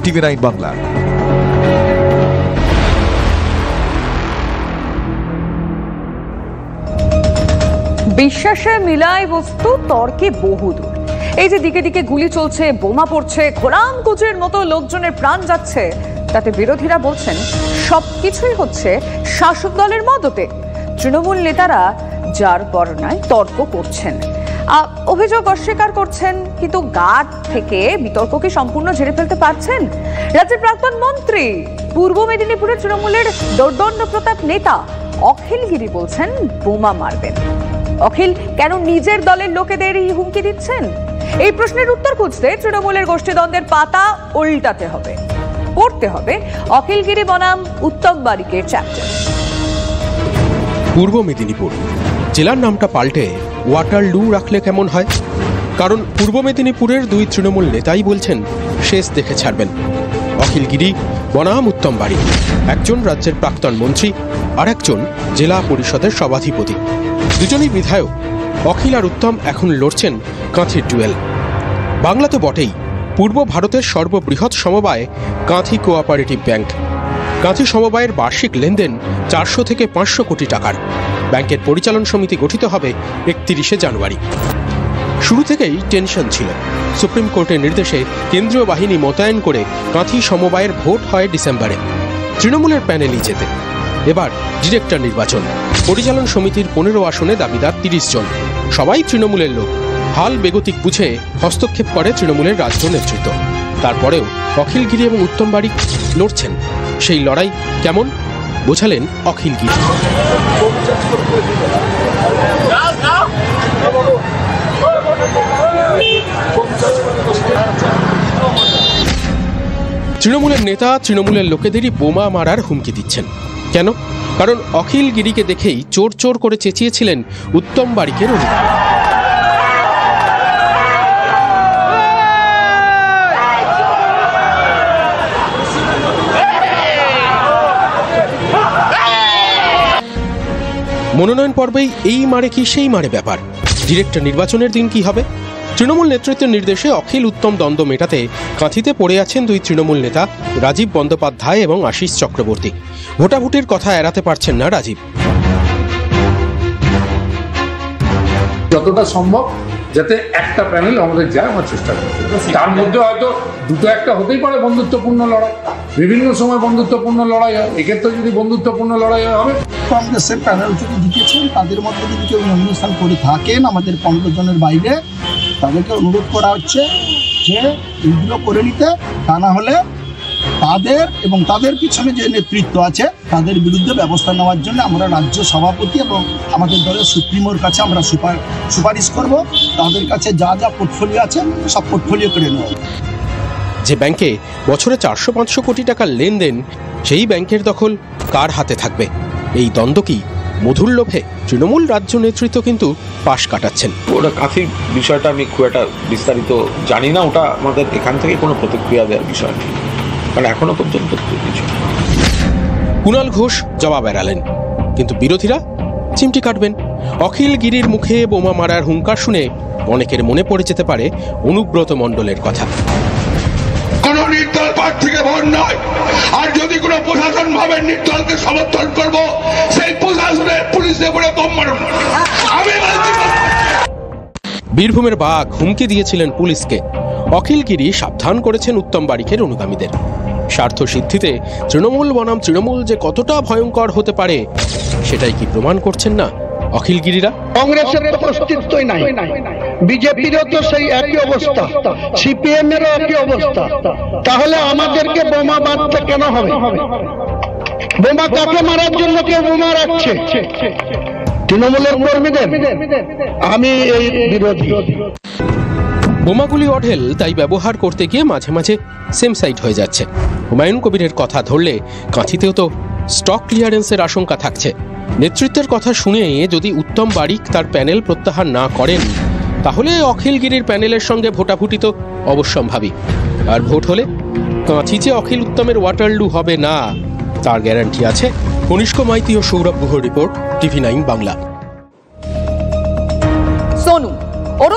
TV9 Bangla. বিশ্বাসে মিলায় বস্তু তর্কে বহুদূর। এই যে দিকে দিকে গুলি চলছে, বোমা পড়ছে, খোরামকুচির মতো লোকজনের প্রাণ যাচ্ছে, তাতে বিরোধীরা বলছেন সবকিছুই হচ্ছে শাসক দলের মদতে। তৃণমূল নেতারা যার বর্ণায় তর্ক করছেন, অভিযোগ অস্বীকার করছেন, কিন্তু গাঢ় থেকে বিতর্ককে সম্পূর্ণ ঝেড়ে ফেলতে পারছেন রাজ্যের প্রাক্তন মন্ত্রী, পূর্ব মেদিনীপুরের তৃণমূলের দোর্দণ্ড প্রতাপ নেতা অখিল গিরি বলছেন বোমা মারবেন। অখিল কেন নিজের দলের লোকেদেরই হুমকি দিচ্ছেন? এই প্রশ্নের উত্তর খুঁজতে তৃণমূলের গোষ্ঠীদ্বন্দ্বের পাতা উল্টাতে হবে, পড়তে হবে অখিল গিরি বনাম উত্তম বারিকের চ্যাপ্টার। পূর্ব মেদিনীপুর জেলার নামটা পাল্টে ওয়াটারলু রাখলে কেমন হয়? কারণ পূর্ব মেদিনীপুরের দুই তৃণমূল নেতাই বলছেন শেষ দেখে ছাড়বেন। অখিল গিরি বনাম উত্তম বারিক, একজন রাজ্যের প্রাক্তন মন্ত্রী আর একজন জেলা পরিষদের সভাধিপতি, দুজনই বিধায়ক। অখিল আর উত্তম এখন লড়ছেন কাঁথির ডুয়েল। বাংলা তো বটেই, পূর্ব ভারতের সর্ববৃহৎ সমবায় কাঁথি কোঅপারেটিভ ব্যাংক। কাঁথি সমবায়ের বার্ষিক লেনদেন 400 থেকে 500 কোটি টাকার। ব্যাংকের পরিচালন সমিতি গঠিত হবে 31শে জানুয়ারি। শুরু থেকেই টেনশন ছিল। সুপ্রিম কোর্টের নির্দেশে কেন্দ্রীয় বাহিনী মোতায়েন করে কাঁথি সমবায়ের ভোট হয় ডিসেম্বরে। তৃণমূলের প্যানেলই জেতে। এবার ডিরেক্টর নির্বাচন, পরিচালন সমিতির 15 আসনে দাবিদার 30 জন, সবাই তৃণমূলের লোক। হাল বেগতিক বুঝে হস্তক্ষেপ করে তৃণমূলের রাজ্য নেতৃত্ব। তারপরেও অখিল গিরি এবং উত্তম বারিক লড়ছেন। সেই লড়াই কেমন বোঝালেন অখিল গিরি। তৃণমূলের নেতা তৃণমূলের লোকেদেরই বোমা মারার হুমকি দিচ্ছেন। কেন? কারণ অখিল গিরিকে দেখেই চোর চোর করে চেঁচিয়েছিলেন উত্তম বারিকের অনুগামী। মনোনয়ন পর্বেই এই মারে কি সেই মারে ব্যাপার। ডিরেক্টর নির্বাচনের দিন কি হবে? তৃণমূল নেতৃত্বের নির্দেশে অখিল উত্তম দ্বন্দ্ব মেটাতে কাঁথিতে পড়ে আছেন দুই তৃণমূল নেতা রাজীব বন্দ্যোপাধ্যায় এবং আশিস চক্রবর্তী। ভোটাভুটির কথা এড়াতে পারছেন না রাজীব। যতটা সম্ভব যাতে একটা প্যানেল আমাদের যায় আমার চেষ্টা করছি। তার মধ্যে হয়তো দুটো একটা হতেই পারে বন্ধুত্বপূর্ণ লড়াই, বিভিন্ন সময় বন্ধুত্বপূর্ণ লড়াই হয়। এক্ষেত্রে যদি বন্ধুত্বপূর্ণ লড়াই হবে, কংগ্রেসের প্যানেল যদি জিতেছেন তাদের মধ্যে যদি কেউ নমিনেশন করে থাকেন আমাদের 15 জনের বাইরে, তাদেরকে অনুরোধ করা হচ্ছে যে এইগুলো করে নিতে, তা না হলে তাদের এবং তাদের পিছনে যে নেতৃত্ব আছে তাদের বিরুদ্ধে ব্যবস্থা নেওয়ার জন্য আমরা রাজ্য সভাপতি এবং আমাদের দলের সুপ্রিমোর কাছে আমরা সুপারিশ করব। তাদের কাছে যা যা পোর্টফোলিও আছে সব পোর্টফোলিও করে নেব। যে ব্যাংকে বছরে 400-500 কোটি টাকার লেনদেন, সেই ব্যাংকের দখল কার হাতে থাকবে? এই দ্বন্দ্ব কি মধুর লোভে? তৃণমূল রাজ্য নেতৃত্ব কিন্তু পাশ কাটাচ্ছেন। ওটা কাঁথির বিষয়টা আমি খুব একটা বিস্তারিত জানি না, ওটা আমাদের এখান থেকে কোনো প্রতিক্রিয়া দেওয়ার বিষয় নেই, কারণ এখনো পর্যন্ত কিছু। কুণাল ঘোষ জবাব এড়ালেন, কিন্তু বিরোধীরা চিমটি কাটবেন। অখিল গিরির মুখে বোমা মারার হুঙ্কার শুনে অনেকের মনে পড়ে যেতে পারে অনুব্রত মণ্ডলের কথা। কোন নির্দল প্রার্থীকে ভোট নয়, আর যদি কোনো প্রশাসন ভাবে নির্দলকে সমর্থন করব, সেই প্রশাসনের পুলিশে পড়ে বোম মারুন। বীরভূমের বাঘ হুমকি দিয়েছিলেন পুলিশকে। অখিল গিরি সাবধান করেছেন উত্তম বারিকের অনুগামীদের। স্বার্থ সিদ্ধিতে তৃণমূল বনাম তৃণমূল যে কতটা ভয়ঙ্কর হতে পারে সেটাই কি প্রমাণ করছেন না অখিল গিরিরা? কংগ্রেসের তো অস্তিত্বই নাই, বিজেপিরও তো সেই একই অবস্থা, সিপিএম এরও একই অবস্থা। তাহলে আমাদেরকে বোমা মারতে কেন হবে? বোমা কাকে মারার জন্য কেউ বোমা রাখছে? তৃণমূলের কর্মীদের। আমি এই বিরোধী। বোমাগুলি অঢেল, তাই ব্যবহার করতে গিয়ে মাঝে মাঝে সেম সাইড হয়ে যাচ্ছে। হুমায়ুন কবিরের কথা ধরলে কাঁথিতেও তো স্টক ক্লিয়ারেন্সের আশঙ্কা থাকছে। নেতৃত্বের কথা শুনে যদি উত্তম বারিক তার প্যানেল প্রত্যাহার না করেন, তাহলে অখিল গিরির প্যানেলের সঙ্গে ভোটাভুটি তো অবশ্যম্ভাবী। আর ভোট হলে কাঁথি যে অখিল উত্তমের ওয়াটারলু হবে না তার গ্যারান্টি আছে। কনিষ্ক মাইতি ও সৌরভ গুহর রিপোর্ট, TV9 বাংলা।